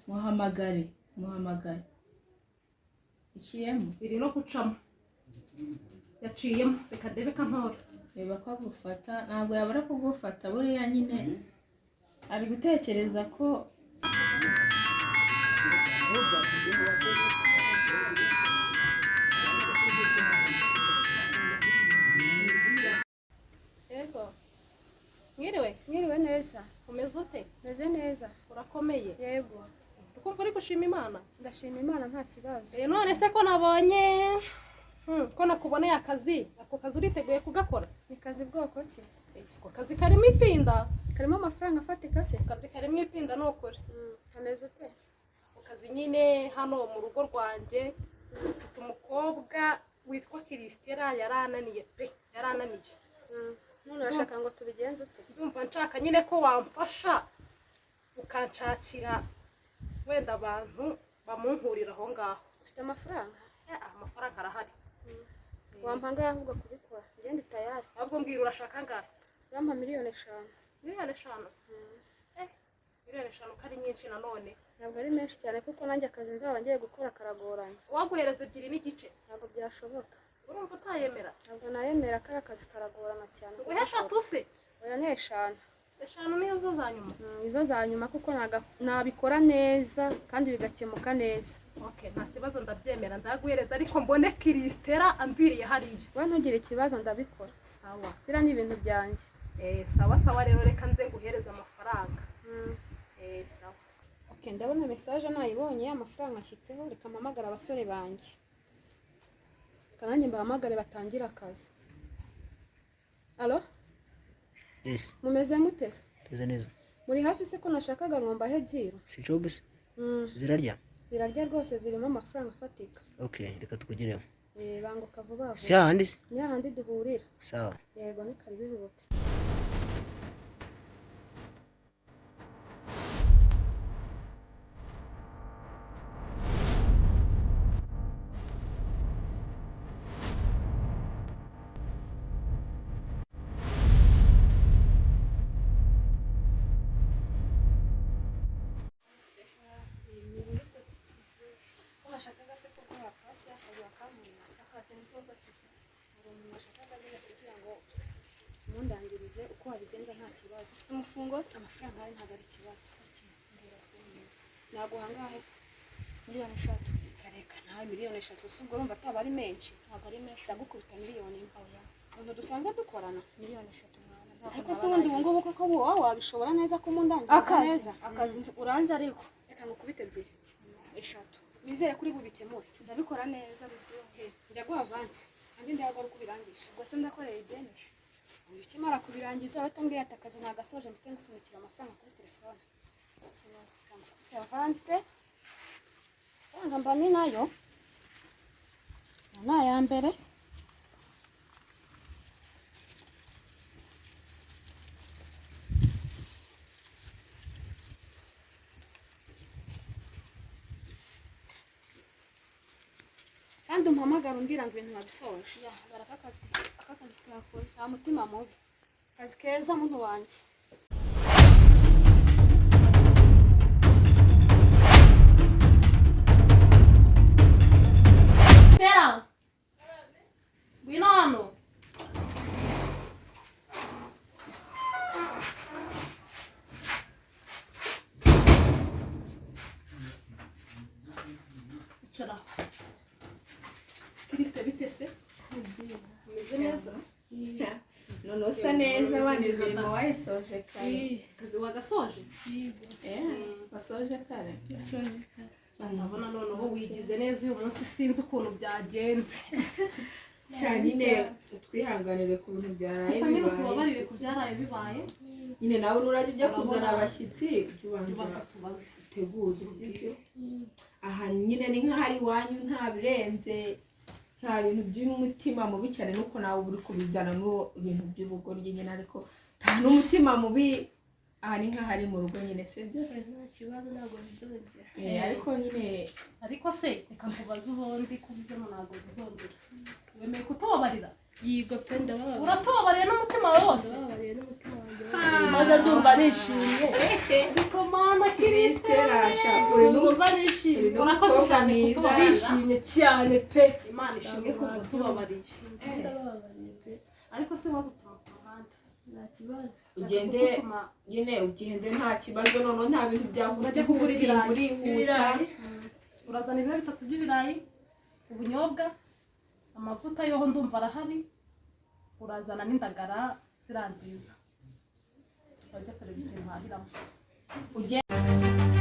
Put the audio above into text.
muhamagare ikiyemo iri no gucamo yaciyemo reka ndebe kantora reba ko agufata ntabwo yabura kugufata buriya nyine ari gutekereza ko yego mwiriwe neza umeze ute meze neza urakomeye yego ukumva uri gushima Imana ndashima Imana nta kibazo none se ko nabonye ko nakuboneye akazi ako kazi uriteguye kugakora ni kazi bwoko ki ako kazi karimo ipinda karimo amafaranga afatika se akazi karimo ipinda ni ukuri kameze ute ako kazi nyine hano mu rugo rwanjye mfite umukobwa witwa Christella yarananiye none urashaka ngo tubigenze ute ndumva nshaka nyine ko wamfasha ukanshakira wenda abantu bamunkurira aho ngaho ufite amafaranga amafaranga arahari wampa ngaho ahubwo kubikora ngende tayari ahubwo mbwira urashaka ngaho yampa 5 miliyoni. 5 miliyoni 5 ko ari nyinshi nanone ntabwo ari menshi cyane kuko nanjye akazi nzaba ngiye gukora karagoranye waguhereza 2 n'igice ntabwo byashoboka urumva utayemera ntabwo nayemera ko akazi karagorana cyane uhe 3 se oya ni 5 niyo zo za nyuma izo za nyuma kuko nabikora neza kandi bigakemuka neza okay nta kibazo ndabyemera ndaguhereza ariko mbone Christella amviriye hariye we ntugire ikibazo ndabikora sawa bira ni ibintu byanjye sawa rero reka nze guhereza amafaranga sawa okay ndabona message nayibonye amafaranga ashyitseho reka mpamagara abasore banjye kananjye mbahamagare batangira akazi allo yes mumeze mutese tuze neza muri hafi se ko nashakaga ngomba he zero si jobs zirarya rwose zirimo amafaranga afatika okay reka tukugireho banguka vuba vuba si handi ni handi duhurira sawa yego ni karibu bute nashakaga se kuko hapasi akazi wakamuna akazi n'ikibazo cyose umuntu nashakaga nyine kugira ngo mundangirize uko wabigenza nta kibazo ufite umufungo amafaranga ari ntabwo ari ikibazo naguha ngahe 3 miliyoni kareka nawe 3 miliyoni ubwo urumva ataba ari menshi ntabwo ari menshi ndagukubita 1 miliyoni umuntu dusanzwe dukorana 3 miliyoni mwana ariko se ubundi ubu ngubu koko wowe wabishobora neza ko mundangiriza neza akazi uranze ariko reka ngukubite 3 nizere kuri bubikemure ndabikora neza rusuhe ndaguha avance kandi ndagora kubirangisha ubwo se ndakorera idenish ukimara kubirangiza batambwira ati akazi nagasoje mbite ngusumikira amafaranga kuri telefone ikibazo kamukubita avance faranga mba ni nayo ya mbere kandi umpamagara umbwira ngo ibintu babisoje barakazi kakoze nta mutima mubi akazi keza muntu wanjye Stella ngwino hano icara Christella bitese umeze neza none usa neza abandi imirimo wayisoje kare akazi wagasoje wasoje kare ndabona noneho wigize neza uyu munsi sinzi ukuntu byagenze nyine twihanganire ku bintu byaraye gusa nyine tubabarire ku byaraye bibaye nyine nawe nurajya ujya kuzana abashyitsi ubanza tubaze uteguze sibyo aha nyine ni nk'ahari iwanyu nta birenze nta bintu by'umutima mubi cyane nuko nawe uri kubizana n'ibintu by'ubugoryi nyine ariko nta n'umutima mubi aha ni nk'ahari mu rugo nyine sibyo nta kibazo ntabwo bizongera ariko nyine ariko se reka nkubaze ubundi kubizemo ntabwo bizongera wemeye kutubabarira yigo pe ndababara uratubabariye n'umutima wawe wose ndababariye n'umutima wanjye maze ndumva nishimye ariko mana kiri Stella sha uri numva nishimye urakoze cyane kutuba bishimye cyane pe Imana ishimwe ko tubabariye ariko se wagutuma ku ruhande nta kibazo ugende nyine ugende nta kibazo none nta bintu byahuta urihuta urazana ibiro 3 by'ibirayi ubunyobwa amavuta yoho ndumva arahari urazana n'indagara zira nziza bajya kare bityo ntahiramo ugende